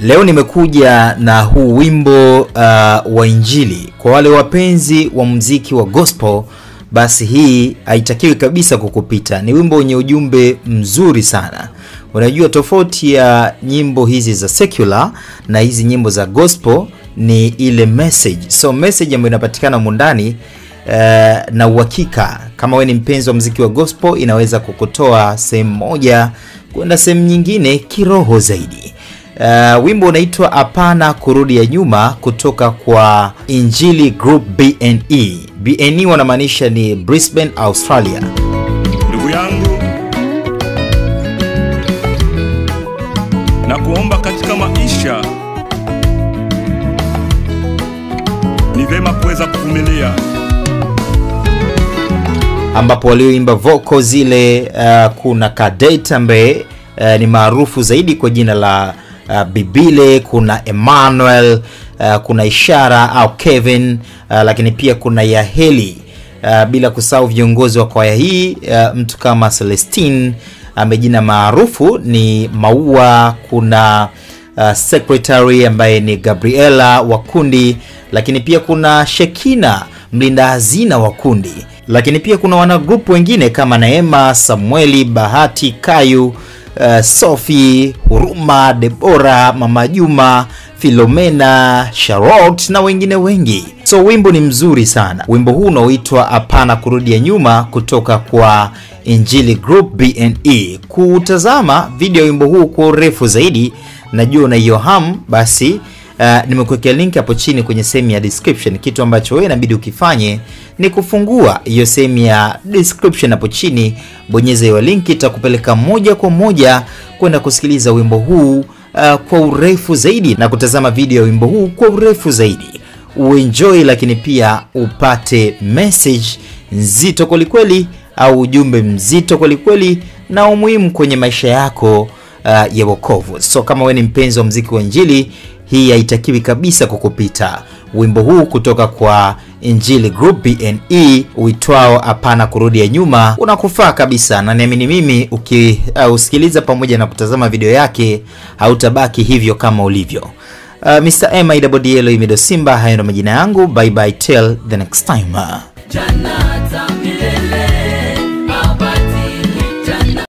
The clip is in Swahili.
Leo nimekuja na huu wimbo wa Injili. Kwa wale wapenzi wa muziki wa gospel, basi hii haitakiwi kabisa kukupita. Ni wimbo wenye ujumbe mzuri sana. Unajua tofauti ya nyimbo hizi za secular na hizi nyimbo za gospel ni ile message. So message ambayo inapatikana mundani na uhakika, kama wewe ni mpenzi wa muziki wa gospel, inaweza kukutoa sehemu moja kwenda sehemu nyingine kiroho zaidi. Wimbo unaitwa Hapana Kurudi Nyuma kutoka kwa Injili Group BNE. BNE wanamaanisha ni Brisbane, Australia. Ndugu yangu, na kuomba katika maisha ni vema kuweza kuvumilia, ambapo walioimba vocal zile kuna Cadet ambaye ni maarufu zaidi kwa jina la Bibile, kuna Emmanuel, kuna Ishara au Kevin, lakini pia kuna Yaheli, bila kusahau viongozi wa kwaya hii, mtu kama Celestine amejina maarufu ni Maua, kuna secretary ambaye ni Gabriela wa kundi, lakini pia kuna Shekina mlinda hazina wa kundi, lakini pia kuna wana group wengine kama Neema, Samueli, Bahati, Kayu, Sophie, Huruma, Deborah, Mama Juma, Philomena, Charlotte na wengine wengi. So wimbo ni mzuri sana. Wimbo huu unaoitwa Hapana Kurudi Nyuma kutoka kwa Injili Group BNE. Kutazama video wimbo huu kwa urefu zaidi, najua na hiyo hamu, basi nimekuwekea link hapo chini kwenye sehemu ya description. Kitu ambacho wewe inabidi ukifanye ni kufungua hiyo sehemu ya description hapo chini, bonyeza hiyo link, itakupeleka moja kwa moja kwenda kusikiliza wimbo huu kwa urefu zaidi na kutazama video ya wimbo huu kwa urefu zaidi. Uenjoy, lakini pia upate message nzito kweli au ujumbe mzito kweli na umuhimu kwenye maisha yako ya wokovu. So kama wewe ni mpenzi wa muziki wa Injili, hii haitakiwi kabisa kukupita. Wimbo huu kutoka kwa Injili Group BNE uitwao Hapana Kurudi Nyuma unakufaa kabisa, na niamini mimi ukisikiliza pamoja na kutazama video yake hautabaki hivyo kama ulivyo. Mr. MIWDL Imido Simba, hayo ndo majina yangu. Bye bye till the next time.